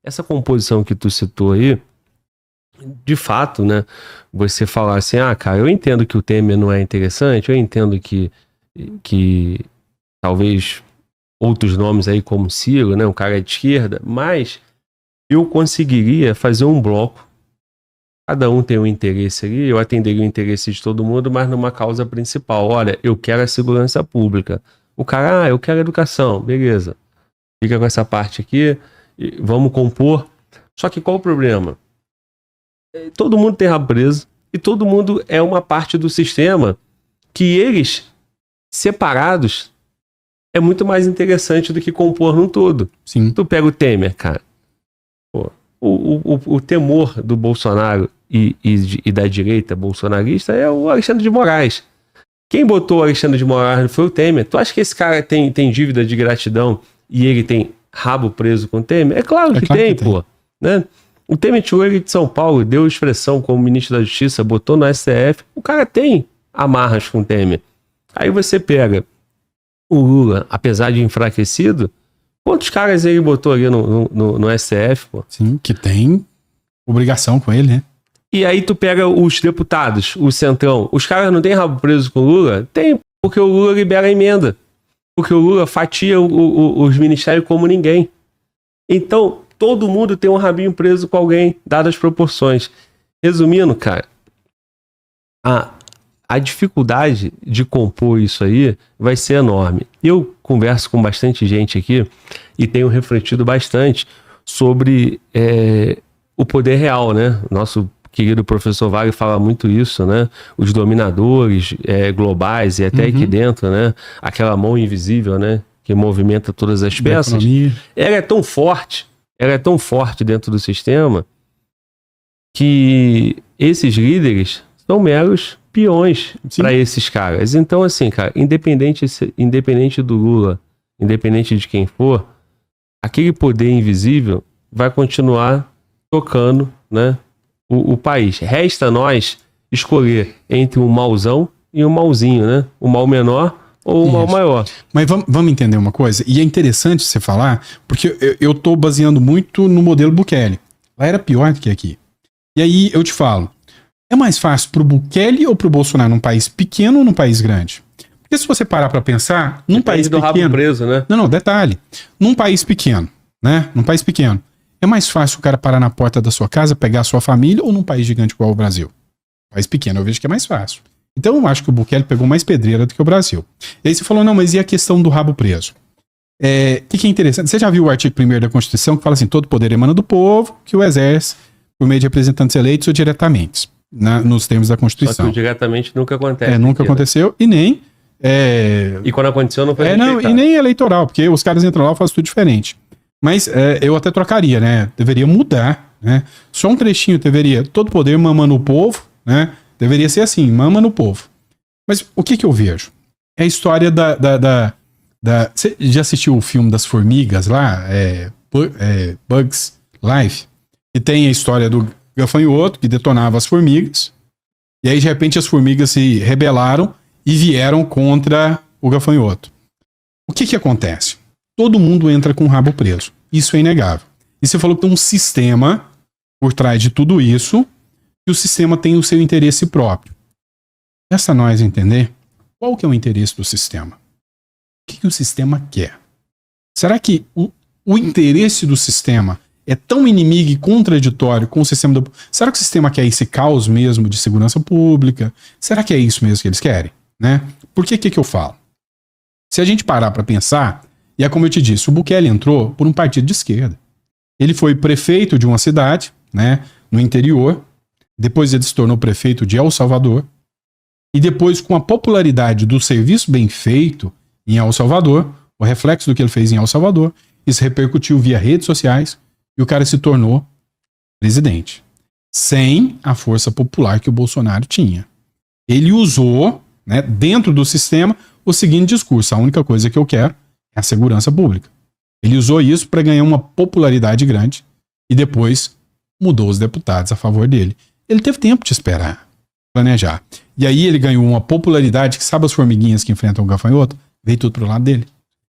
essa composição que tu citou aí, de fato, né, você falar assim, cara, eu entendo que o Temer não é interessante, eu entendo que talvez outros nomes aí como Ciro, né, um cara de esquerda, mas eu conseguiria fazer um bloco, cada um tem um interesse ali, eu atenderia o interesse de todo mundo, mas numa causa principal. Olha, eu quero a segurança pública. O cara, eu quero a educação, beleza. Fica com essa parte aqui, vamos compor. Só que qual o problema? Todo mundo tem rabo preso e todo mundo é uma parte do sistema que eles, separados, é muito mais interessante do que compor num todo. Sim. Tu pega o Temer, cara. Pô, o temor do Bolsonaro e da direita bolsonarista é o Alexandre de Moraes. Quem botou o Alexandre de Moraes foi o Temer. Tu acha que esse cara tem dívida de gratidão e ele tem rabo preso com o Temer? É claro que tem, pô. Né? O Temer tirou ele de São Paulo, deu expressão como ministro da Justiça, botou no STF. O cara tem amarras com o Temer. Aí você pega o Lula, apesar de enfraquecido, quantos caras ele botou ali no STF, pô? Sim, que tem obrigação com ele, né? E aí tu pega os deputados, o Centrão, os caras não têm rabo preso com o Lula? Tem, porque o Lula libera a emenda. Porque o Lula fatia os ministérios como ninguém. Então, todo mundo tem um rabinho preso com alguém, dadas as proporções. Resumindo, cara, a dificuldade de compor isso aí vai ser enorme. Eu converso com bastante gente aqui e tenho refletido bastante sobre o poder real, né? Nosso querido professor Vale fala muito isso, né? Os dominadores globais e até aqui dentro, né? Aquela mão invisível, né? Que movimenta todas as peças. Ela é tão forte dentro do sistema que esses líderes são meros peões para esses caras. Então, assim, cara, independente do Lula, independente de quem for, aquele poder invisível vai continuar tocando, né, o país. Resta a nós escolher entre um mauzão e um mauzinho, né? O mal menor ou o mal maior. Mas vamos entender uma coisa, e é interessante você falar, porque eu tô baseando muito no modelo Bukele. Lá era pior do que aqui. E aí eu te falo, é mais fácil pro Bukele ou pro Bolsonaro num país pequeno ou num país grande? Porque se você parar pra pensar, num país pequeno... rabo preso, né? Não, detalhe. Num país pequeno, né? Num país pequeno, é mais fácil o cara parar na porta da sua casa, pegar a sua família, ou num país gigante igual o Brasil? País pequeno, eu vejo que é mais fácil. Então eu acho que o Bukele pegou mais pedreira do que o Brasil. E aí você falou, não, mas e a questão do rabo preso? O que é interessante? Você já viu o artigo 1º da Constituição que fala assim, todo poder emana do povo, que o exerce por meio de representantes eleitos ou diretamente, nos termos da Constituição. Só que diretamente nunca acontece. Nunca aconteceu, e nem... E quando aconteceu não foi e nem eleitoral, porque os caras entram lá e fazem tudo diferente. Mas eu até trocaria, né? Deveria mudar, né? Só um trechinho deveria, todo poder mama no povo, né? Deveria ser assim, mama no povo. Mas o que eu vejo? É a história Você já assistiu o filme das formigas lá? Bugs Life? E tem a história do gafanhoto que detonava as formigas. E aí, de repente, as formigas se rebelaram e vieram contra o gafanhoto. O que acontece? Todo mundo entra com o rabo preso. Isso é inegável. E você falou que tem um sistema por trás de tudo isso, que o sistema tem o seu interesse próprio. Resta nós entender qual que é o interesse do sistema. O que o sistema quer? Será que o interesse do sistema é tão inimigo e contraditório com o sistema do... Será que o sistema quer esse caos mesmo de segurança pública? Será que é isso mesmo que eles querem? Né? Por que eu falo? Se a gente parar para pensar, e é como eu te disse, o Bukele entrou por um partido de esquerda. Ele foi prefeito de uma cidade, né, no interior, depois ele se tornou prefeito de El Salvador, e depois, com a popularidade do serviço bem feito em El Salvador, o reflexo do que ele fez em El Salvador, isso repercutiu via redes sociais, e o cara se tornou presidente. Sem a força popular que o Bolsonaro tinha. Ele usou, né, dentro do sistema, o seguinte discurso: a única coisa que eu quero é a segurança pública. Ele usou isso para ganhar uma popularidade grande e depois mudou os deputados a favor dele. Ele teve tempo de esperar, planejar. E aí ele ganhou uma popularidade que, sabe as formiguinhas que enfrentam o gafanhoto? Veio tudo pro lado dele.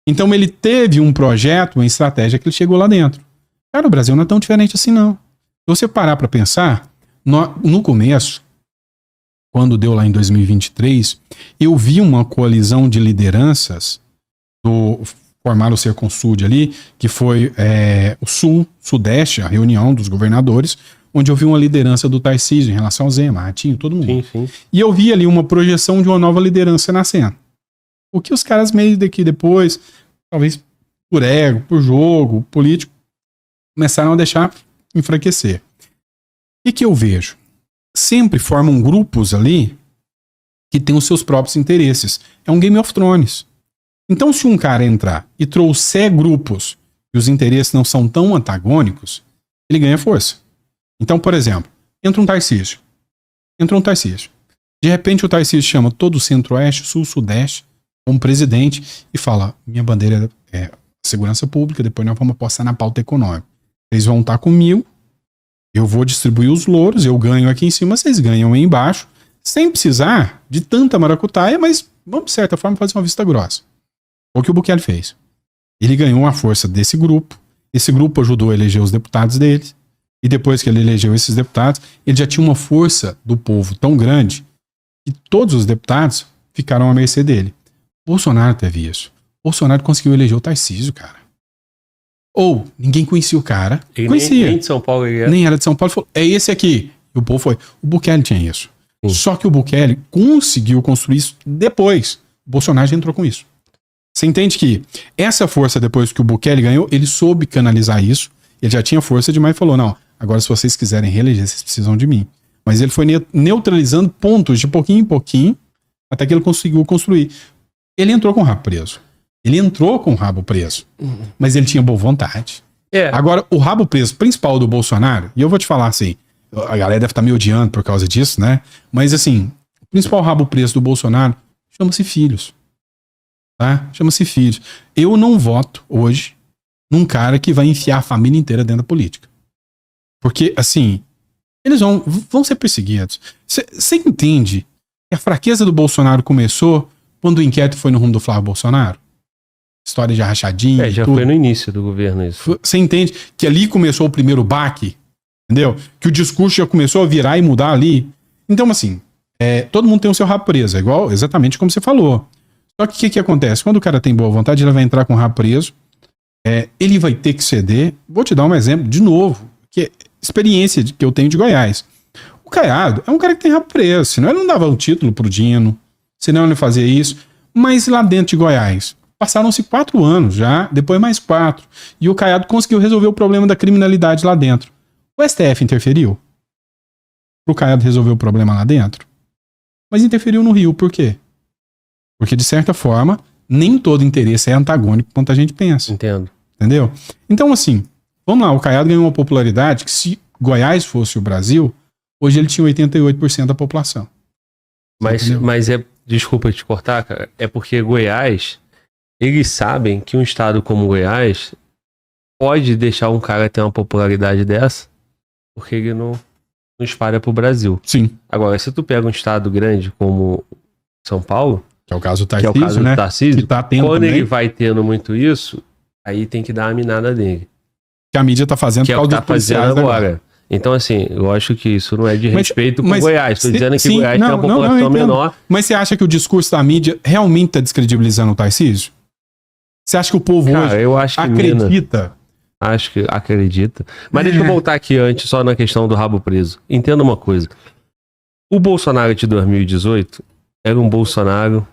Então ele teve um projeto, uma estratégia que ele chegou lá dentro. Cara, o Brasil não é tão diferente assim, não. Se você parar pra pensar, no começo, quando deu lá em 2023, eu vi uma coalizão de lideranças formaram o Serconsud ali, que foi o Sul, Sudeste, a reunião dos governadores, onde eu vi uma liderança do Tarcísio em relação ao Zema, Ratinho, todo mundo. Sim. E eu vi ali uma projeção de uma nova liderança nascendo. O que os caras meio daqui depois, talvez por ego, por jogo, político, começaram a deixar enfraquecer. O que eu vejo? Sempre formam grupos ali que têm os seus próprios interesses. É um Game of Thrones. Então, se um cara entrar e trouxer grupos e os interesses não são tão antagônicos, ele ganha força. Então, por exemplo, entra um Tarcísio. De repente, o Tarcísio chama todo o Centro-Oeste, Sul, Sudeste como presidente e fala: minha bandeira é segurança pública, depois nós vamos apostar na pauta econômica. Eles vão estar comigo, eu vou distribuir os louros, eu ganho aqui em cima, vocês ganham aí embaixo, sem precisar de tanta maracutaia, mas vamos, de certa forma, fazer uma vista grossa. O que o Bukele fez? Ele ganhou a força desse grupo, esse grupo ajudou a eleger os deputados dele, e depois que ele elegeu esses deputados, ele já tinha uma força do povo tão grande que todos os deputados ficaram à mercê dele. Bolsonaro teve isso. Bolsonaro conseguiu eleger o Tarcísio, cara. Ou ninguém conhecia o cara. Ele conhecia. Nem de São Paulo ele é. Nem era de São Paulo. Falou, é esse aqui. E o povo foi. O Bukele tinha isso. Sim. Só que o Bukele conseguiu construir isso depois. O Bolsonaro já entrou com isso. Você entende que essa força, depois que o Bukele ganhou, ele soube canalizar isso. Ele já tinha força demais e falou, não, agora se vocês quiserem reeleger, vocês precisam de mim. Mas ele foi neutralizando pontos de pouquinho em pouquinho até que ele conseguiu construir. Ele entrou com o rabo preso. Mas ele tinha boa vontade. Agora, o rabo preso principal do Bolsonaro, e eu vou te falar assim, a galera deve estar me odiando por causa disso, né? Mas assim, o principal rabo preso do Bolsonaro chama-se filhos. Tá? Chama-se filhos. Eu não voto hoje num cara que vai enfiar a família inteira dentro da política. Porque, assim, eles vão ser perseguidos. Você entende que a fraqueza do Bolsonaro começou quando o inquérito foi no rumo do Flávio Bolsonaro? História de rachadinha. Já foi no início do governo isso. Você entende que ali começou o primeiro baque? Entendeu? Que o discurso já começou a virar e mudar ali. Então, assim, todo mundo tem o seu rabo preso. É igual exatamente como você falou. Só que o que acontece? Quando o cara tem boa vontade, ele vai entrar com o rabo preso. Ele vai ter que ceder. Vou te dar um exemplo de novo. Que é experiência que eu tenho de Goiás. O Caiado é um cara que tem rabo preso. Senão ele não dava um título pro Dino. Senão ele não fazia isso. Mas lá dentro de Goiás, passaram-se 4 anos já, depois mais 4. E o Caiado conseguiu resolver o problema da criminalidade lá dentro. O STF interferiu pro Caiado resolver o problema lá dentro? Mas interferiu no Rio, por quê? Porque, de certa forma, nem todo interesse é antagônico quanto a gente pensa. Entendo. Entendeu? Então, assim, vamos lá, o Caiado ganhou uma popularidade que, se Goiás fosse o Brasil, hoje ele tinha 88% da população. Mas desculpa te cortar, cara, é porque Goiás, eles sabem que um estado como Goiás pode deixar um cara ter uma popularidade dessa, porque ele não espalha pro Brasil. Sim. Agora, se tu pega um estado grande como São Paulo, que é o caso do Tarcísio, que tá tendo quando também, ele vai tendo muito isso, aí tem que dar a minada dele. Que a mídia tá fazendo que por causa dos policiais agora. Então, assim, eu acho que isso não é de respeito com Goiás. Estou dizendo que Goiás tem uma população menor. Mas você acha que o discurso da mídia realmente está descredibilizando o Tarcísio? Você acha que o povo hoje eu acho que acredita? Acho que acredita. Mas deixa eu voltar aqui antes, só na questão do rabo preso. Entenda uma coisa. O Bolsonaro de 2018 era um Bolsonaro,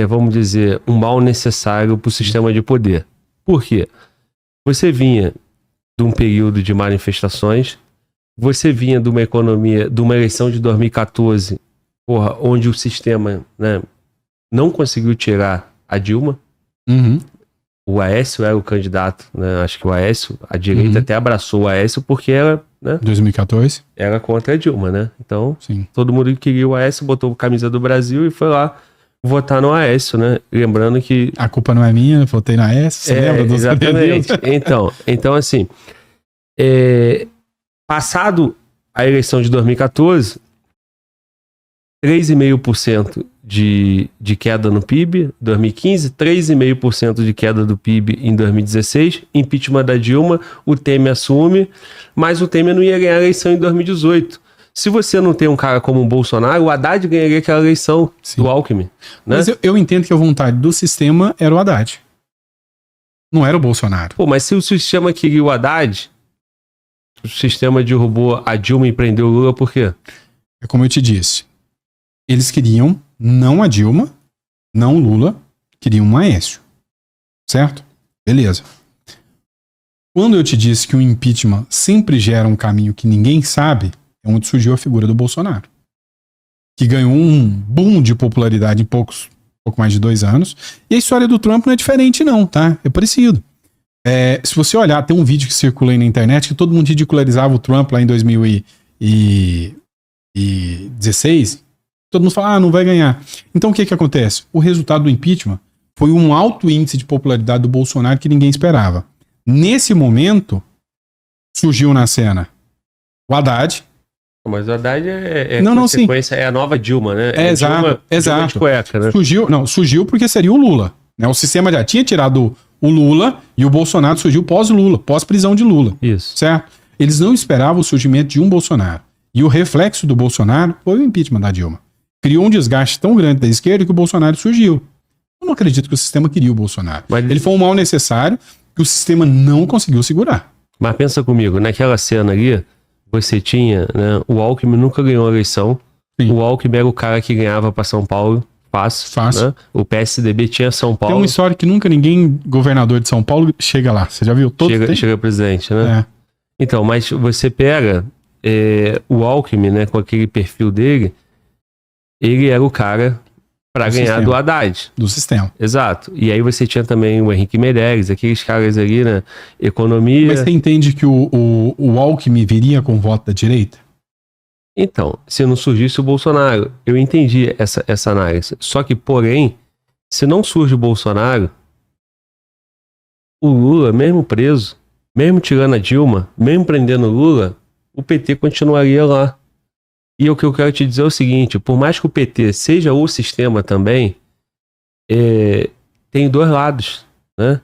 vamos dizer, um mal necessário para o sistema de poder. Por quê? Você vinha de um período de manifestações, você vinha de uma economia, de uma eleição de 2014, onde o sistema, né, não conseguiu tirar a Dilma. Uhum. O Aécio era o candidato, né? Acho que o Aécio, a direita até abraçou o Aécio porque era, né? 2014. Era contra a Dilma, né? Então, sim, todo mundo queria o Aécio, botou a camisa do Brasil e foi lá votar no Aécio, né? Lembrando que... A culpa não é minha, votei na Aécio, você lembra dos exatamente. Então, assim, passado a eleição de 2014, 3,5% de queda no PIB em 2015, 3,5% de queda do PIB em 2016, impeachment da Dilma, o Temer assume, mas o Temer não ia ganhar a eleição em 2018. Se você não tem um cara como o Bolsonaro, o Haddad ganharia aquela eleição do Alckmin. Né? Mas eu entendo que a vontade do sistema era o Haddad. Não era o Bolsonaro. Pô, mas se o sistema queria o Haddad, o sistema derrubou a Dilma e prendeu o Lula, por quê? É como eu te disse. Eles queriam não a Dilma, não o Lula, queriam um Aécio. Certo? Beleza. Quando eu te disse que o impeachment sempre gera um caminho que ninguém sabe, é onde surgiu a figura do Bolsonaro. Que ganhou um boom de popularidade em pouco mais de 2 anos. E a história do Trump não é diferente não, tá? É parecido. Se você olhar, tem um vídeo que circula aí na internet que todo mundo ridicularizava o Trump lá em 2016. Todo mundo fala, não vai ganhar. Então o que acontece? O resultado do impeachment foi um alto índice de popularidade do Bolsonaro que ninguém esperava. Nesse momento, surgiu na cena o Haddad. Mas o Haddad consequência, é a nova Dilma, né? Exato. Dilma de cueca, né? Surgiu porque seria o Lula. Né? O sistema já tinha tirado o Lula e o Bolsonaro surgiu pós-Lula, pós-prisão de Lula. Isso. Certo? Eles não esperavam o surgimento de um Bolsonaro. E o reflexo do Bolsonaro foi o impeachment da Dilma. Criou um desgaste tão grande da esquerda que o Bolsonaro surgiu. Eu não acredito que o sistema queria o Bolsonaro. Mas ele foi um mal necessário que o sistema não conseguiu segurar. Mas pensa comigo, naquela cena ali, você tinha, né, o Alckmin nunca ganhou a eleição. Sim. O Alckmin era o cara que ganhava para São Paulo. Fácil. Né? O PSDB tinha São Paulo. Tem uma história que nunca ninguém, governador de São Paulo, chega lá. Você já viu? Chega presidente, né? É. Então, mas você pega o Alckmin, né, com aquele perfil dele, ele era o cara para ganhar do Haddad. Do sistema. Exato. E aí você tinha também o Henrique Meirelles, aqueles caras ali, né? Economia. Mas você entende que o Alckmin viria com voto da direita? Então, se não surgisse o Bolsonaro, eu entendi essa análise. Só que, porém, se não surge o Bolsonaro, o Lula, mesmo preso, mesmo tirando a Dilma, mesmo prendendo o Lula, o PT continuaria lá. E o que eu quero te dizer é o seguinte, por mais que o PT seja o sistema também, tem 2 lados, né?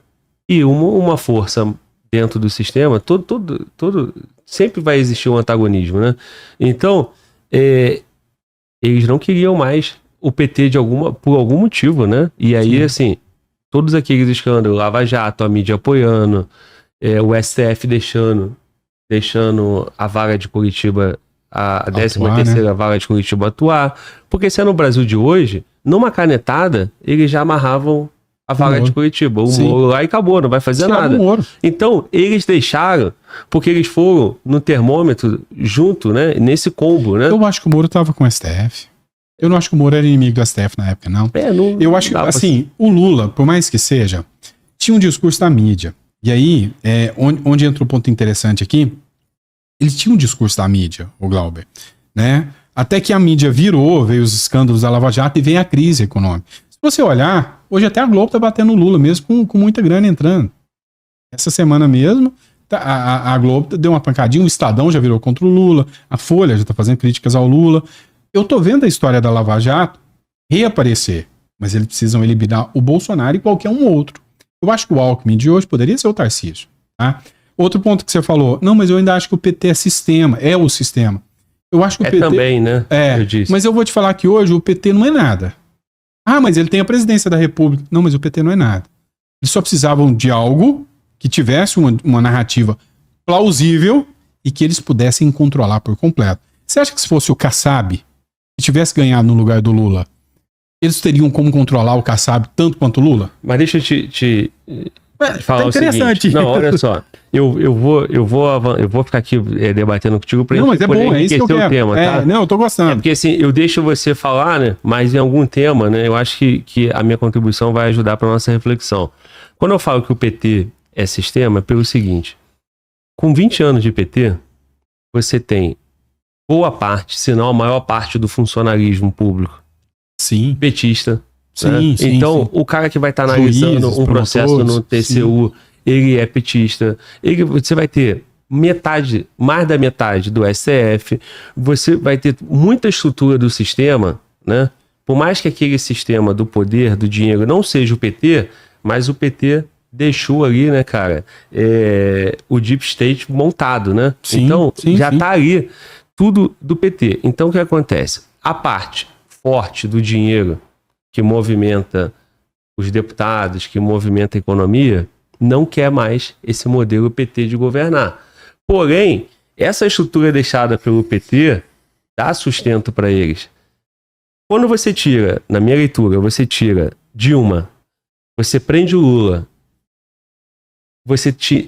E uma força dentro do sistema, sempre vai existir um antagonismo, né? Então, eles não queriam mais o PT por algum motivo, né? E aí, sim, assim, todos aqueles escândalos, Lava Jato, a mídia apoiando, o STF deixando a vaga de Curitiba, a 13ª vaga de Curitiba atuar, porque se é no Brasil de hoje, numa canetada, eles já amarravam a vaga de Curitiba, o Moro lá e acabou, não vai fazer nada. Então, eles deixaram, porque eles foram no termômetro junto, né, nesse combo, né? Eu acho que o Moro tava com o STF. Eu não acho que o Moro era inimigo do STF na época, não. Eu acho que, assim, o Lula, por mais que seja, tinha um discurso da mídia. E aí, onde entra o ponto interessante aqui, ele tinha um discurso da mídia, o Glauber, né? Até que a mídia veio os escândalos da Lava Jato e vem a crise econômica. Se você olhar, hoje até a Globo tá batendo no Lula mesmo, com muita grana entrando. Essa semana mesmo, a Globo deu uma pancadinha, o Estadão já virou contra o Lula, a Folha já tá fazendo críticas ao Lula. Eu tô vendo a história da Lava Jato reaparecer, mas eles precisam eliminar o Bolsonaro e qualquer um outro. Eu acho que o Alckmin de hoje poderia ser o Tarcísio, tá? Outro ponto que você falou, não, mas eu ainda acho que o PT é sistema, é o sistema. Eu acho que o PT... também, né? Eu disse. Mas eu vou te falar que hoje o PT não é nada. Ah, mas ele tem a presidência da República. Não, mas o PT não é nada. Eles só precisavam de algo que tivesse uma narrativa plausível e que eles pudessem controlar por completo. Você acha que se fosse o Kassab, que tivesse ganhado no lugar do Lula, eles teriam como controlar o Kassab tanto quanto o Lula? Mas deixa eu te falar o seguinte. Não, olha só. Eu vou ficar aqui debatendo contigo para enriquecer o tema, tá? Não, eu tô gostando. Porque assim, eu deixo você falar, né? Mas em algum tema, né? Eu acho que a minha contribuição vai ajudar para nossa reflexão. Quando eu falo que o PT é sistema, é pelo seguinte. Com 20 anos de PT, você tem boa parte, se não a maior parte do funcionalismo público petista. Sim, né? sim, então, o cara que vai estar analisando um processo no TCU, ele é petista. Você vai ter mais da metade do STF. Você vai ter muita estrutura do sistema né? Por mais que aquele sistema do poder, do dinheiro, não seja o PT, mas o PT deixou ali, né, cara, o Deep State montado, né? Sim, então, sim, já sim. tá ali tudo do PT. Então, o que acontece? A parte forte do dinheiro que movimenta os deputados, que movimenta a economia, não quer mais esse modelo PT de governar. Porém, essa estrutura deixada pelo PT dá sustento para eles. Quando você tira, na minha leitura, você tira Dilma, você prende o Lula,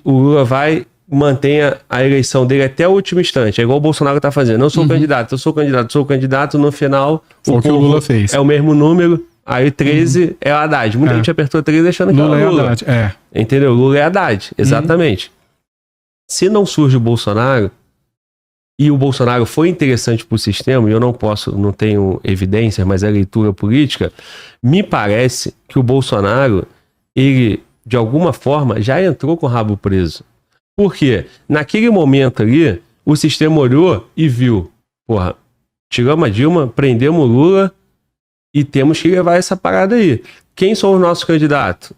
o Lula vai mantém a eleição dele até o último instante. É igual o Bolsonaro tá fazendo. Eu sou candidato, sou candidato. No final, foi o que o Lula fez. É o mesmo número. Aí 13 é o Haddad. Muita gente apertou 13 achando que era o Lula. Haddad, Entendeu? Lula é Haddad. Exatamente. Se não surge o Bolsonaro, e o Bolsonaro foi interessante para o sistema, e eu não tenho evidências, mas é leitura política, me parece que o Bolsonaro, ele, de alguma forma, já entrou com o rabo preso. Por quê? Naquele momento ali, o sistema olhou e viu, porra, tiramos a Dilma, prendemos o Lula e temos que levar essa parada aí. Quem são os nossos candidatos?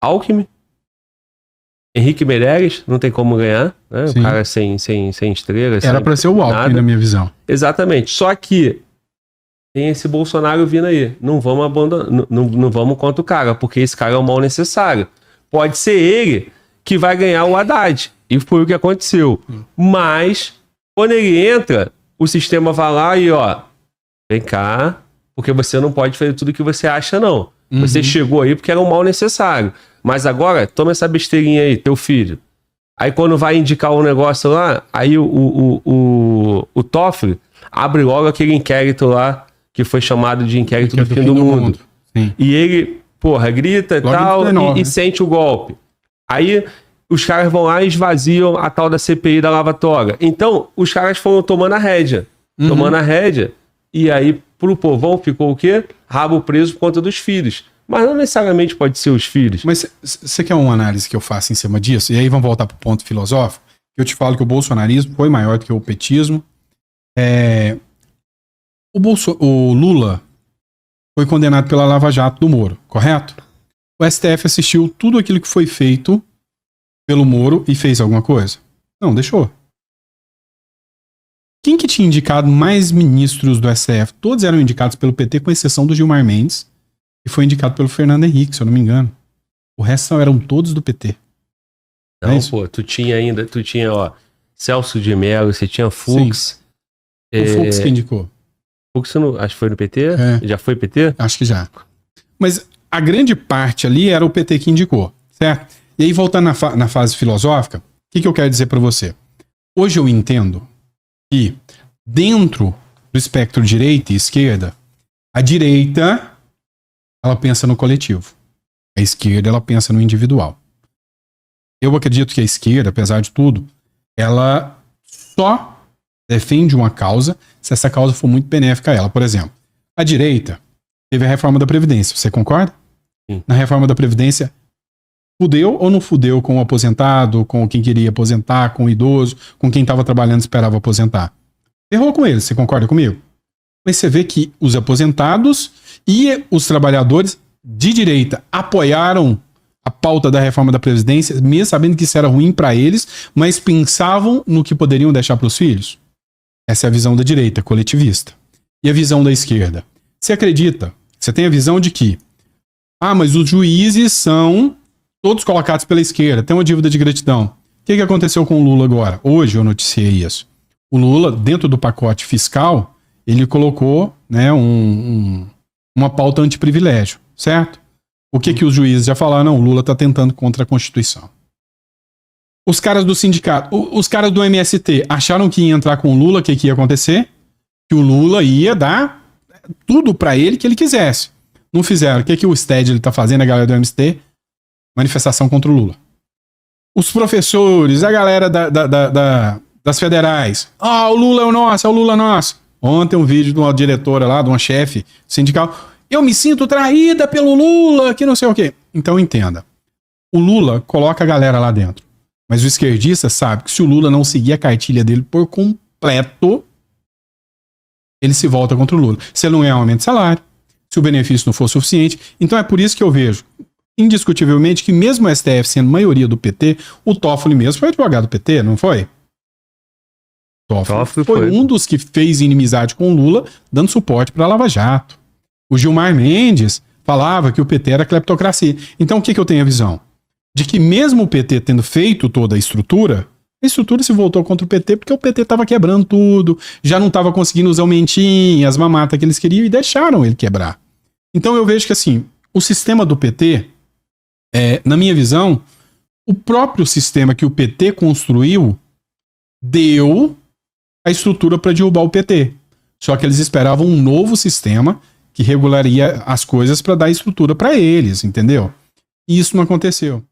Alckmin, Henrique Meirelles, não tem como ganhar, né? O cara sem estrelas. Era para ser o Alckmin, na minha visão. Exatamente. Só que tem esse Bolsonaro vindo aí. Não vamos abandonar, não vamos contra o cara, porque esse cara é o mal necessário. Pode ser ele que vai ganhar o Haddad. E foi o que aconteceu. Mas, quando ele entra, o sistema vai lá e, ó, vem cá, porque você não pode fazer tudo o que você acha, não. Você chegou aí porque era um mal necessário. Mas agora, toma essa besteirinha aí, teu filho. Aí quando vai indicar um negócio lá, aí o Toffoli abre logo aquele inquérito lá, que foi chamado de inquérito do fim do mundo. Sim. E ele, porra, grita e tal, e sente o golpe. Aí os caras vão lá e esvaziam a tal da CPI da Lava Toga. Então, os caras foram tomando a rédea. E aí, pro povão, ficou o quê? Rabo preso por conta dos filhos. Mas não necessariamente pode ser os filhos. Mas você quer uma análise que eu faça em cima disso? E aí vamos voltar pro ponto filosófico. Eu te falo que o bolsonarismo foi maior do que o petismo. O Lula foi condenado pela Lava Jato do Moro, correto? O STF assistiu tudo aquilo que foi feito pelo Moro e fez alguma coisa? Não, deixou. Quem que tinha indicado mais ministros do STF? Todos eram indicados pelo PT, com exceção do Gilmar Mendes, que foi indicado pelo Fernando Henrique, se eu não me engano. O resto eram todos do PT. Não, pô, tu tinha, ó, Celso de Mello, você tinha Fux. O Fux que indicou? Fux, acho que foi no PT? Já foi PT? Acho que já. Mas a grande parte ali era o PT que indicou, certo? E aí, voltando na fase filosófica, o que eu quero dizer para você? Hoje eu entendo que dentro do espectro direita e esquerda, a direita, ela pensa no coletivo. A esquerda, ela pensa no individual. Eu acredito que a esquerda, apesar de tudo, ela só defende uma causa se essa causa for muito benéfica a ela. Por exemplo, a direita teve a reforma da Previdência. Você concorda? Sim. Na reforma da Previdência, fudeu ou não fudeu com o aposentado, com quem queria aposentar, com o idoso, com quem estava trabalhando e esperava aposentar? Errou com eles, você concorda comigo? Mas você vê que os aposentados e os trabalhadores de direita apoiaram a pauta da reforma da Previdência, mesmo sabendo que isso era ruim para eles, mas pensavam no que poderiam deixar para os filhos. Essa é a visão da direita, coletivista. E a visão da esquerda? Você acredita? Você tem a visão de que mas os juízes são todos colocados pela esquerda, tem uma dívida de gratidão. O que aconteceu com o Lula agora? Hoje eu noticiei isso. O Lula, dentro do pacote fiscal, ele colocou, né, uma pauta antiprivilégio, certo? O que os juízes já falaram? Não, o Lula está tentando contra a Constituição. Os caras do sindicato, os caras do MST acharam que ia entrar com o Lula, o que ia acontecer? Que o Lula ia dar tudo para ele que ele quisesse. Não fizeram. O que o STED está fazendo, a galera do MST? Manifestação contra o Lula. Os professores, a galera das federais. O Lula é o Lula é nosso. Ontem um vídeo de uma diretora lá, de uma chefe sindical. Eu me sinto traída pelo Lula, que não sei o quê. Então entenda. O Lula coloca a galera lá dentro. Mas o esquerdista sabe que se o Lula não seguir a cartilha dele por completo, ele se volta contra o Lula. Se ele não é aumento de salário, se o benefício não for suficiente. Então é por isso que eu vejo, indiscutivelmente, que mesmo o STF sendo maioria do PT, o Toffoli mesmo foi advogado do PT, não foi? Toffoli foi um dos que fez inimizade com o Lula, dando suporte para a Lava Jato. O Gilmar Mendes falava que o PT era cleptocracia. Então o que eu tenho a visão? De que mesmo o PT tendo feito toda a estrutura se voltou contra o PT porque o PT estava quebrando tudo, já não estava conseguindo os aumentinhos, as mamatas que eles queriam e deixaram ele quebrar. Então eu vejo que assim, o sistema do PT, na minha visão, o próprio sistema que o PT construiu deu a estrutura para derrubar o PT. Só que eles esperavam um novo sistema que regularia as coisas para dar estrutura para eles, entendeu? E isso não aconteceu.